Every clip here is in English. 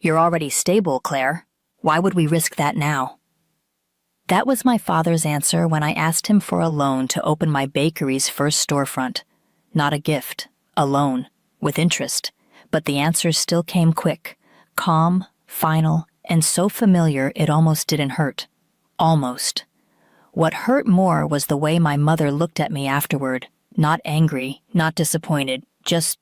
You're already stable, Claire. Why would we risk that now? That was my father's answer when I asked him for a loan to open my bakery's first storefront. Not a gift, a loan, with interest. But the answer still came quick, calm, final, and so familiar it almost didn't hurt. Almost. What hurt more was the way my mother looked at me afterward. Not angry, not disappointed, just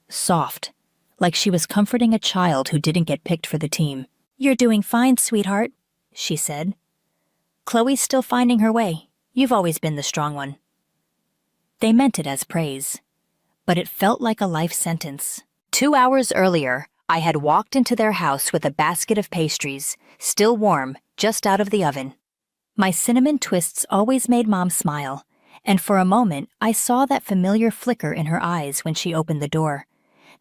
soft. Like she was comforting a child who didn't get picked for the team. "You're doing fine, sweetheart," she said. "Chloe's still finding her way. You've always been the strong one." They meant it as praise. But it felt like a life sentence. 2 hours earlier, I had walked into their house with a basket of pastries, still warm, just out of the oven. My cinnamon twists always made Mom smile, and for a moment I saw that familiar flicker in her eyes when she opened the door.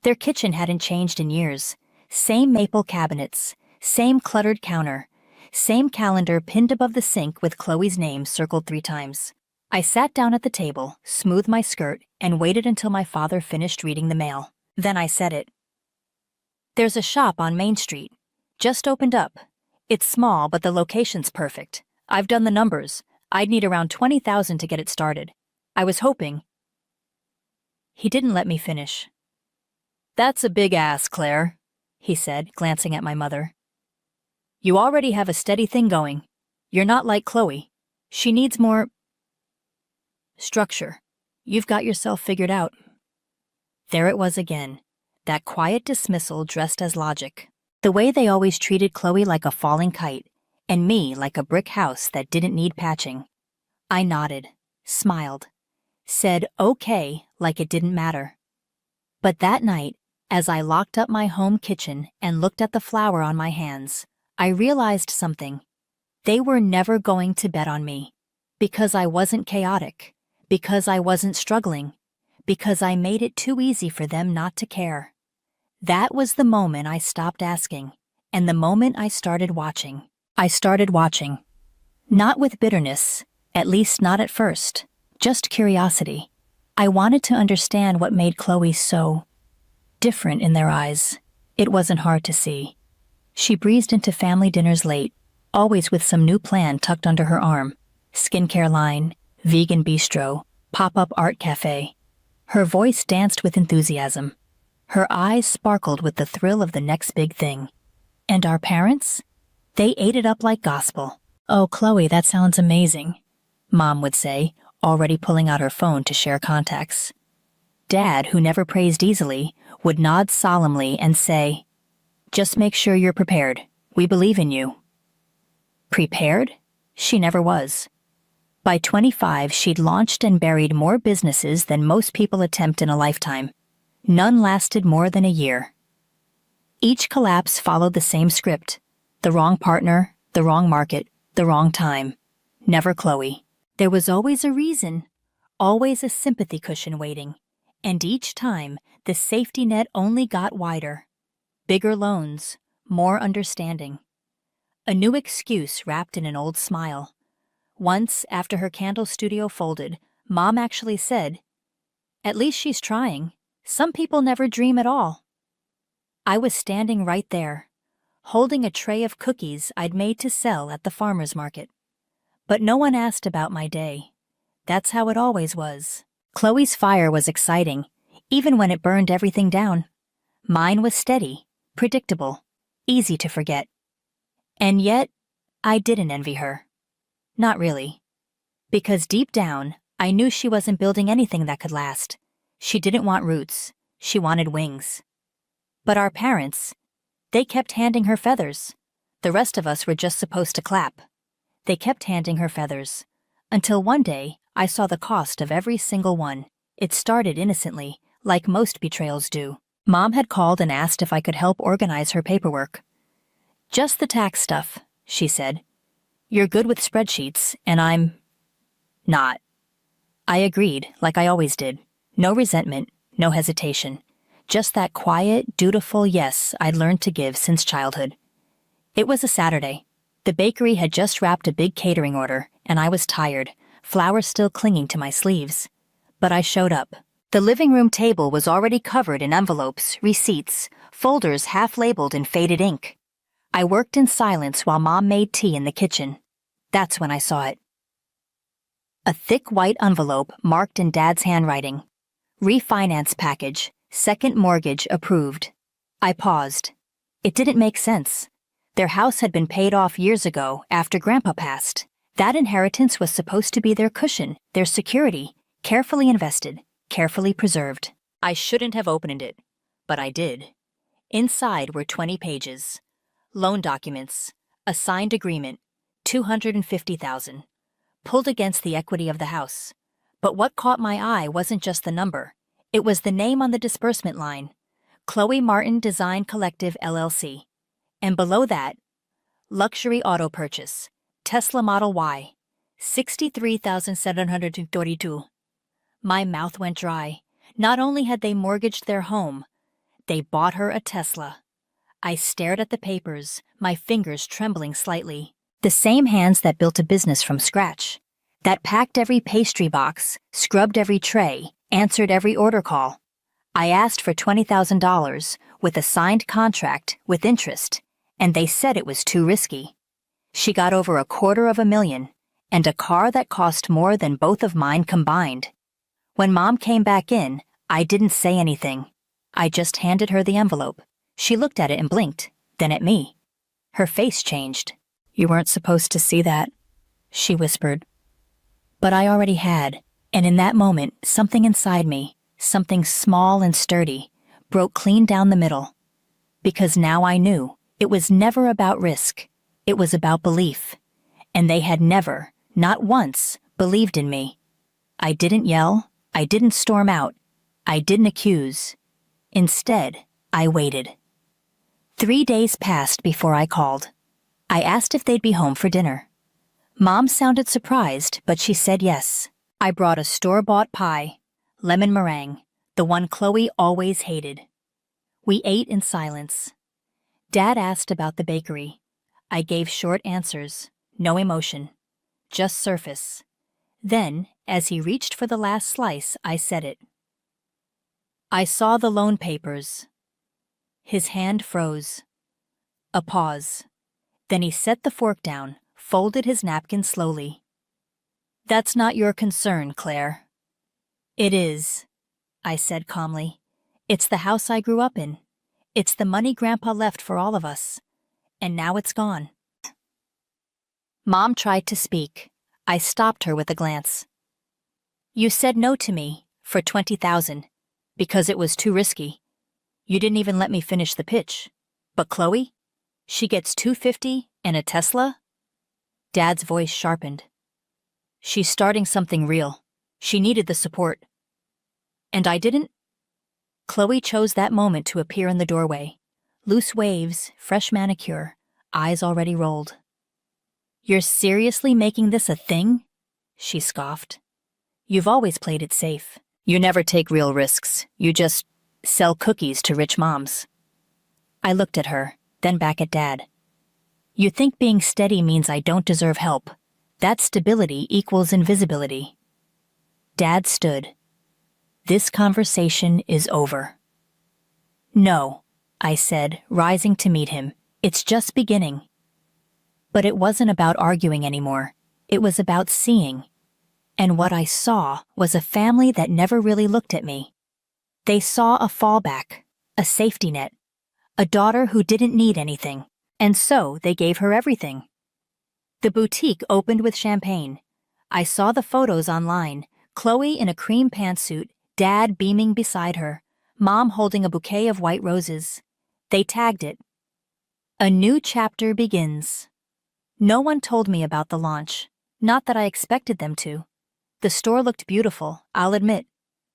Their kitchen hadn't changed in years. Same maple cabinets, same cluttered counter, same calendar pinned above the sink with Chloe's name circled 3 times. I sat down at the table, smoothed my skirt, and waited until my father finished reading the mail. Then I said it. "There's a shop on Main Street. Just opened up. It's small, but the location's perfect. I've done the numbers. I'd need around $20,000 to get it started. I was hoping—" He didn't let me finish. "That's a big ask, Claire," he said, glancing at my mother. "You already have a steady thing going. You're not like Chloe. She needs more structure. You've got yourself figured out." There it was again, that quiet dismissal dressed as logic. The way they always treated Chloe like a falling kite, and me like a brick house that didn't need patching. I nodded, smiled, said okay like it didn't matter. But that night, as I locked up my home kitchen and looked at the flour on my hands, I realized something. They were never going to bet on me. Because I wasn't chaotic. Because I wasn't struggling. Because I made it too easy for them not to care. That was the moment I stopped asking, and the moment I started watching. I started watching. Not with bitterness, at least not at first, just curiosity. I wanted to understand what made Chloe so different in their eyes. It wasn't hard to see. She breezed into family dinners late, always with some new plan tucked under her arm. Skincare line, vegan bistro, pop-up art cafe. Her voice danced with enthusiasm. Her eyes sparkled with the thrill of the next big thing. And our parents? They ate it up like gospel. "Oh, Chloe, that sounds amazing," Mom would say, already pulling out her phone to share contacts. Dad, who never praised easily, would nod solemnly and say, "Just make sure you're prepared. We believe in you." Prepared? She never was. By 25, she'd launched and buried more businesses than most people attempt in a lifetime. None lasted more than a year. Each collapse followed the same script. The wrong partner, the wrong market, the wrong time. Never Chloe. There was always a reason, always a sympathy cushion waiting. And each time, the safety net only got wider. Bigger loans, more understanding. A new excuse wrapped in an old smile. Once, after her candle studio folded, Mom actually said, "At least she's trying. Some people never dream at all." I was standing right there, holding a tray of cookies I'd made to sell at the farmer's market. But no one asked about my day. That's how it always was. Chloe's fire was exciting, even when it burned everything down. Mine was steady, predictable, easy to forget. And yet, I didn't envy her. Not really. Because deep down, I knew she wasn't building anything that could last. She didn't want roots. She wanted wings. But our parents, they kept handing her feathers. The rest of us were just supposed to clap. They kept handing her feathers. Until one day, I saw the cost of every single one. It started innocently, like most betrayals do. Mom had called and asked if I could help organize her paperwork. "Just the tax stuff," she said. "You're good with spreadsheets, and I'm not." I agreed, like I always did. No resentment, no hesitation. Just that quiet, dutiful yes I'd learned to give since childhood. It was a Saturday. The bakery had just wrapped a big catering order, and I was tired, flour still clinging to my sleeves. But I showed up. The living room table was already covered in envelopes, receipts, folders half-labeled in faded ink. I worked in silence while Mom made tea in the kitchen. That's when I saw it. A thick white envelope marked in Dad's handwriting. Refinance package, second mortgage approved. I paused. It didn't make sense. Their house had been paid off years ago after Grandpa passed. That inheritance was supposed to be their cushion, their security, carefully invested, carefully preserved. I shouldn't have opened it, but I did. Inside were 20 pages. Loan documents, a signed agreement, $250,000, pulled against the equity of the house. But what caught my eye wasn't just the number. It was the name on the disbursement line, Chloe Martin Design Collective LLC. And below that, luxury auto purchase, Tesla Model Y, $63,732. My mouth went dry. Not only had they mortgaged their home, they bought her a Tesla. I stared at the papers, my fingers trembling slightly. The same hands that built a business from scratch, that packed every pastry box, scrubbed every tray, answered every order call. I asked for $20,000 with a signed contract with interest, and they said it was too risky. She got over $250,000 and a car that cost more than both of mine combined. When Mom came back in, I didn't say anything. I just handed her the envelope. She looked at it and blinked, then at me. Her face changed. "You weren't supposed to see that," she whispered. But I already had, and in that moment, something inside me, something small and sturdy, broke clean down the middle. Because now I knew it was never about risk. It was about belief. And they had never, not once, believed in me. I didn't yell. I didn't storm out. I didn't accuse. Instead, I waited. 3 days passed before I called. I asked if they'd be home for dinner. Mom sounded surprised, but she said yes. I brought a store-bought pie, lemon meringue, the one Chloe always hated. We ate in silence. Dad asked about the bakery. I gave short answers, no emotion, just surface. Then, as he reached for the last slice, I said it. "I saw the loan papers." His hand froze. A pause. Then he set the fork down, folded his napkin slowly. "That's not your concern, Claire." "It is," I said calmly. "It's the house I grew up in. It's the money Grandpa left for all of us. And now it's gone." Mom tried to speak. I stopped her with a glance. "You said no to me for $20,000 because it was too risky. You didn't even let me finish the pitch. But Chloe? She gets $250 and a Tesla?" Dad's voice sharpened. "She's starting something real. She needed the support. And I didn't?" Chloe chose that moment to appear in the doorway. Loose waves, fresh manicure, eyes already rolled. "You're seriously making this a thing?" she scoffed. "You've always played it safe. You never take real risks. You just sell cookies to rich moms." I looked at her, then back at Dad. "You think being steady means I don't deserve help. That stability equals invisibility." Dad stood. "This conversation is over." "No," I said, rising to meet him. "It's just beginning." But it wasn't about arguing anymore. It was about seeing. And what I saw was a family that never really looked at me. They saw a fallback, a safety net, a daughter who didn't need anything, and so they gave her everything. The boutique opened with champagne. I saw the photos online, Chloe in a cream pantsuit, Dad beaming beside her, Mom holding a bouquet of white roses. They tagged it, "A new chapter begins." No one told me about the launch, not that I expected them to. The store looked beautiful, I'll admit.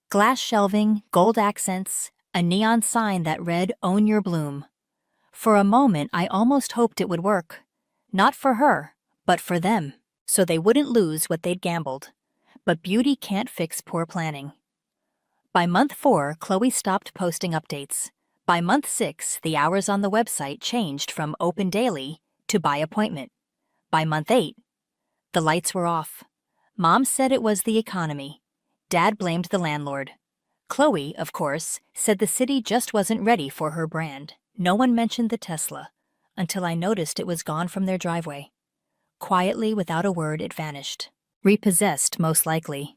Glass shelving, gold accents, a neon sign that read, "Own Your Bloom." For a moment, I almost hoped it would work. Not for her, but for them, so they wouldn't lose what they'd gambled. But beauty can't fix poor planning. By month 4, Chloe stopped posting updates. By month 6, the hours on the website changed from open daily to by appointment. By month 8, the lights were off. Mom said it was the economy. Dad blamed the landlord. Chloe, of course, said the city just wasn't ready for her brand. No one mentioned the Tesla, until I noticed it was gone from their driveway. Quietly, without a word, it vanished. Repossessed, most likely.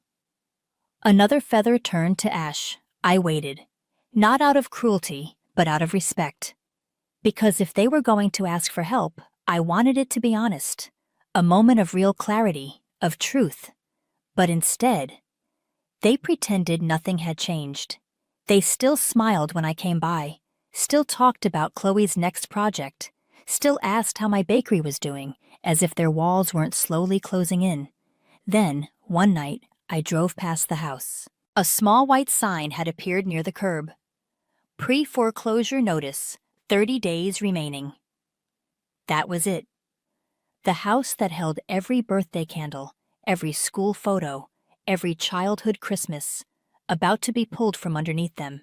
Another feather turned to ash. I waited. Not out of cruelty, but out of respect. Because if they were going to ask for help, I wanted it to be honest. A moment of real clarity, of truth. But instead, they pretended nothing had changed. They still smiled when I came by, still talked about Chloe's next project, still asked how my bakery was doing, as if their walls weren't slowly closing in. Then, one night, I drove past the house. A small white sign had appeared near the curb. Pre-foreclosure notice, 30 days remaining. That was it. The house that held every birthday candle, every school photo, every childhood Christmas, about to be pulled from underneath them.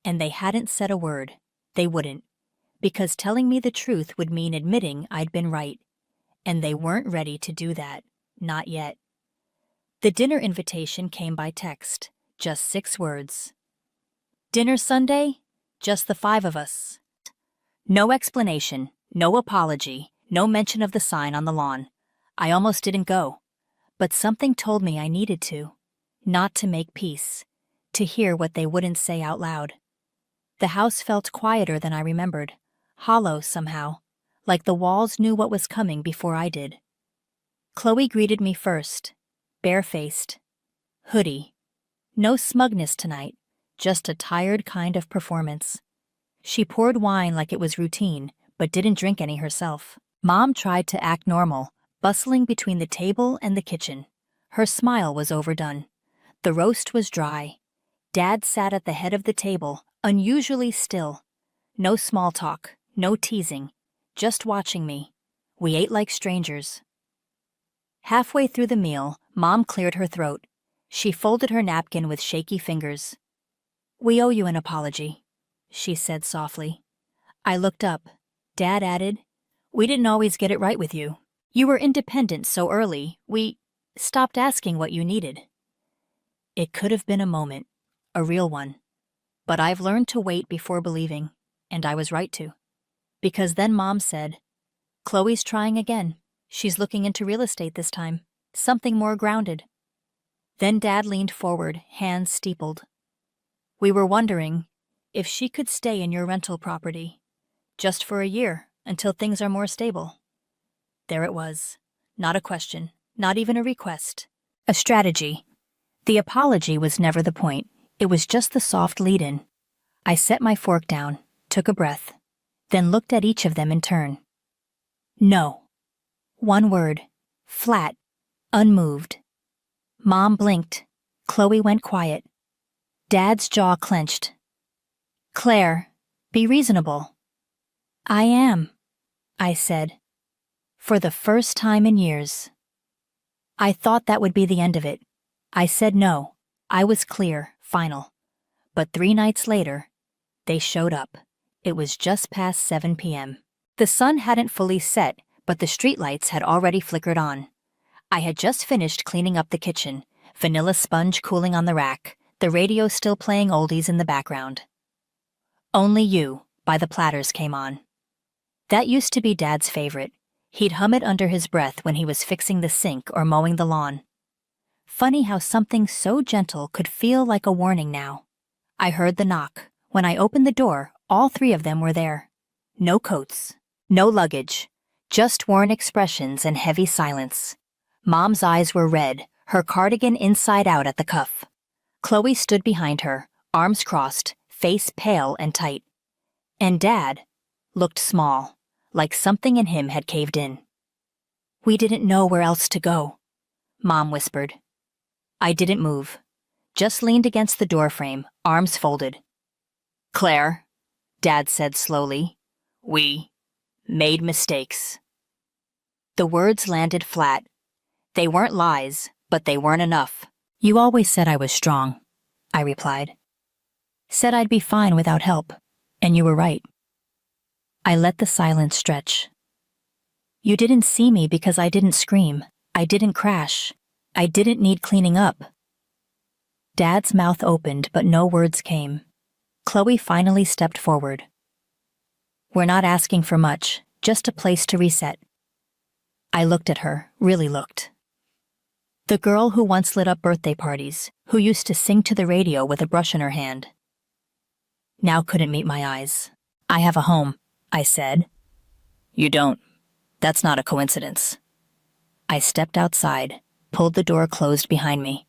And they hadn't said a word. They wouldn't. Because telling me the truth would mean admitting I'd been right. And they weren't ready to do that. Not yet. The dinner invitation came by text. Just 6 words. Dinner Sunday? Just the 5 of us. No explanation, no apology, no mention of the sign on the lawn. I almost didn't go. But something told me I needed to. Not to make peace. To hear what they wouldn't say out loud. The house felt quieter than I remembered. Hollow somehow. Like the walls knew what was coming before I did. Chloe greeted me first. Barefaced. Hoodie. No smugness tonight. Just a tired kind of performance. She poured wine like it was routine, but didn't drink any herself. Mom tried to act normal, bustling between the table and the kitchen. Her smile was overdone. The roast was dry. Dad sat at the head of the table, unusually still. No small talk, no teasing, just watching me. We ate like strangers. Halfway through the meal, Mom cleared her throat. She folded her napkin with shaky fingers. "We owe you an apology," she said softly. I looked up. Dad added, "We didn't always get it right with you. You were independent so early, we stopped asking what you needed." It could have been a moment, a real one. But I've learned to wait before believing, and I was right to. Because then Mom said, "Chloe's trying again. She's looking into real estate this time. Something more grounded." Then Dad leaned forward, hands steepled. "We were wondering if she could stay in your rental property, just for a year, until things are more stable." There it was. Not a question, not even a request. A strategy. The apology was never the point. It was just the soft lead-in. I set my fork down, took a breath, then looked at each of them in turn. No. One word. Flat. Unmoved. Mom blinked. Chloe went quiet. Dad's jaw clenched. "Claire, be reasonable." "I am," I said. For the first time in years. I thought that would be the end of it. I said no. I was clear, final. But 3 nights later, they showed up. It was just past 7 p.m. The sun hadn't fully set, but the streetlights had already flickered on. I had just finished cleaning up the kitchen, vanilla sponge cooling on the rack, the radio still playing oldies in the background. "Only You" by the Platters came on. That used to be Dad's favorite. He'd hum it under his breath when he was fixing the sink or mowing the lawn. Funny how something so gentle could feel like a warning now. I heard the knock. When I opened the door, all 3 of them were there. No coats, no luggage, just worn expressions and heavy silence. Mom's eyes were red, her cardigan inside out at the cuff. Chloe stood behind her, arms crossed, face pale and tight. And Dad looked small, like something in him had caved in. "We didn't know where else to go," Mom whispered. I didn't move, just leaned against the doorframe, arms folded. "Claire," Dad said slowly, "we made mistakes." The words landed flat. They weren't lies, but they weren't enough. "You always said I was strong," I replied. "Said I'd be fine without help, and you were right." I let the silence stretch. "You didn't see me because I didn't scream. I didn't crash. I didn't need cleaning up." Dad's mouth opened, but no words came. Chloe finally stepped forward. "We're not asking for much, just a place to reset." I looked at her, really looked. The girl who once lit up birthday parties, who used to sing to the radio with a brush in her hand. Now couldn't meet my eyes. "I have a home," I said. "You don't. That's not a coincidence." I stepped outside, pulled the door closed behind me.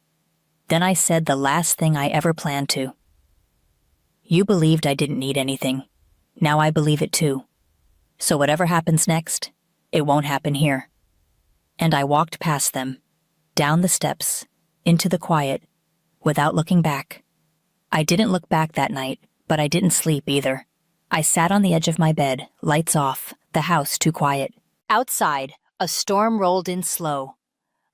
Then I said the last thing I ever planned to. "You believed I didn't need anything. Now I believe it too. So whatever happens next, it won't happen here." And I walked past them, down the steps, into the quiet, without looking back. I didn't look back that night, but I didn't sleep either. I sat on the edge of my bed, lights off, the house too quiet. Outside, a storm rolled in slow.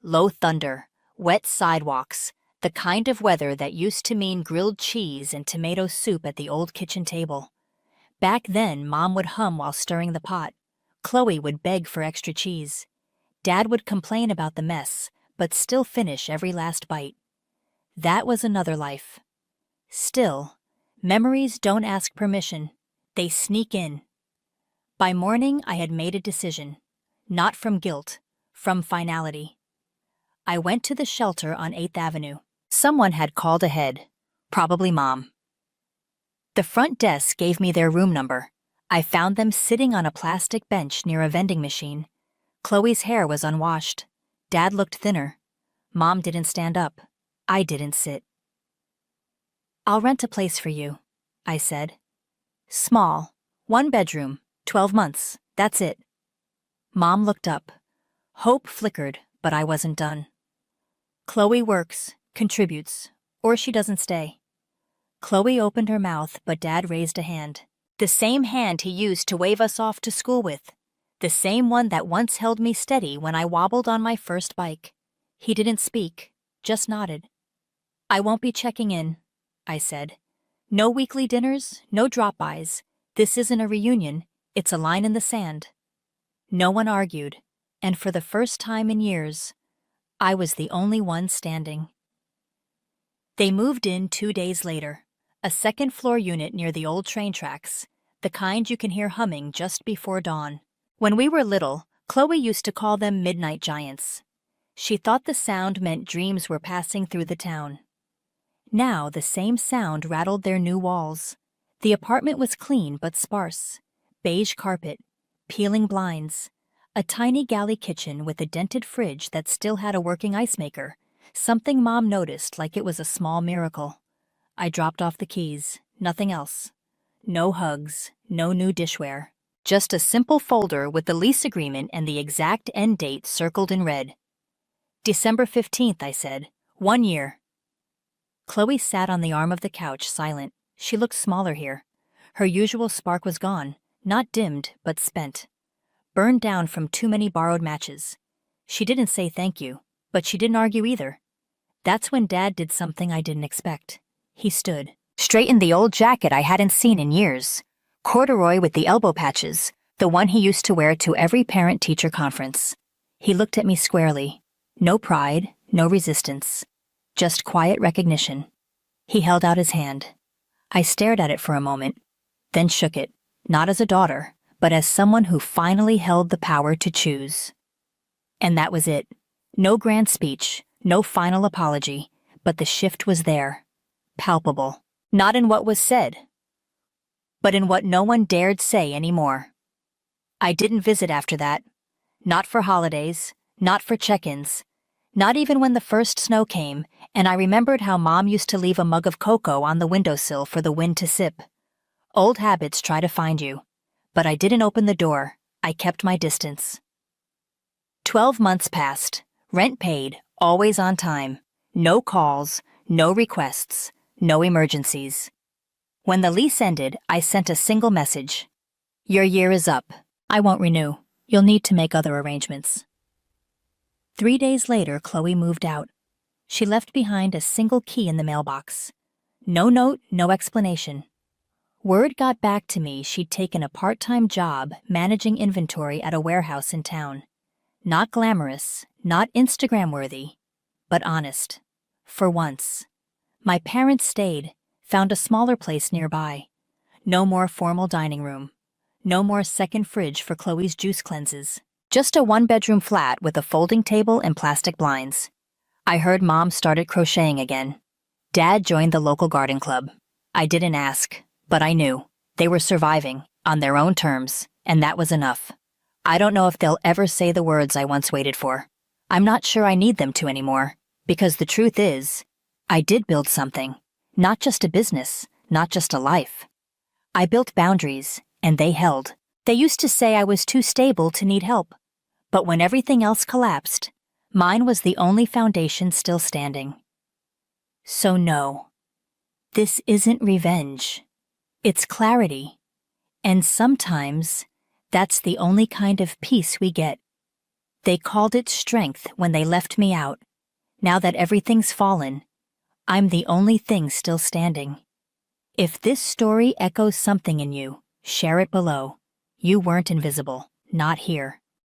Low thunder, wet sidewalks, the kind of weather that used to mean grilled cheese and tomato soup at the old kitchen table. Back then, Mom would hum while stirring the pot. Chloe would beg for extra cheese. Dad would complain about the mess, but still finish every last bite. That was another life. Still, memories don't ask permission. They sneak in. By morning, I had made a decision. Not from guilt, from finality. I went to the shelter on 8th Avenue. Someone had called ahead, probably Mom. The front desk gave me their room number. I found them sitting on a plastic bench near a vending machine. Chloe's hair was unwashed. Dad looked thinner. Mom didn't stand up. I didn't sit. "I'll rent a place for you," I said. "Small, 1 bedroom, 12 months, that's it." Mom looked up. Hope flickered, but I wasn't done. "Chloe works, contributes, or she doesn't stay." Chloe opened her mouth, but Dad raised a hand. The same hand he used to wave us off to school with. The same one that once held me steady when I wobbled on my first bike. He didn't speak, just nodded. "I won't be checking in," I said. "No weekly dinners, no drop-bys. This isn't a reunion, it's a line in the sand." No one argued, and for the first time in years, I was the only one standing. They moved in 2 days later, a second-floor unit near the old train tracks, the kind you can hear humming just before dawn. When we were little, Chloe used to call them midnight giants. She thought the sound meant dreams were passing through the town. Now the same sound rattled their new walls. The apartment was clean but sparse. Beige carpet, peeling blinds, a tiny galley kitchen with a dented fridge that still had a working ice maker, something Mom noticed like it was a small miracle. I dropped off the keys, nothing else. No hugs, no new dishware. Just a simple folder with the lease agreement and the exact end date circled in red. December 15th, I said. 1 year. Chloe sat on the arm of the couch, silent. She looked smaller here. Her usual spark was gone, not dimmed, but spent. Burned down from too many borrowed matches. She didn't say thank you, but she didn't argue either. That's when Dad did something I didn't expect. He stood, straightened the old jacket I hadn't seen in years. Corduroy with the elbow patches, the one he used to wear to every parent-teacher conference. He looked at me squarely. No pride, no resistance. Just quiet recognition. He held out his hand. I stared at it for a moment, then shook it, not as a daughter, but as someone who finally held the power to choose. And that was it. No grand speech, no final apology, but the shift was there. Palpable. Not in what was said, but in what no one dared say anymore. I didn't visit after that. Not for holidays, not for check-ins, not even when the first snow came, and I remembered how Mom used to leave a mug of cocoa on the windowsill for the wind to sip. Old habits try to find you. But I didn't open the door. I kept my distance. 12 months passed. Rent paid, always on time. No calls, no requests, no emergencies. When the lease ended, I sent a single message. "Your year is up. I won't renew. You'll need to make other arrangements." 3 days later, Chloe moved out. She left behind a single key in the mailbox. No note, no explanation. Word got back to me she'd taken a part-time job managing inventory at a warehouse in town. Not glamorous, not Instagram-worthy, but honest. For once. My parents stayed, found a smaller place nearby. No more formal dining room. No more second fridge for Chloe's juice cleanses. Just a one-bedroom flat with a folding table and plastic blinds. I heard Mom started crocheting again. Dad joined the local garden club. I didn't ask, but I knew. They were surviving, on their own terms, and that was enough. I don't know if they'll ever say the words I once waited for. I'm not sure I need them to anymore, because the truth is, I did build something. Not just a business, not just a life. I built boundaries, and they held. They used to say I was too stable to need help. But when everything else collapsed, mine was the only foundation still standing. So no, this isn't revenge. It's clarity. And sometimes, that's the only kind of peace we get. They called it strength when they left me out. Now that everything's fallen, I'm the only thing still standing. If this story echoes something in you, share it below. You weren't invisible, not here.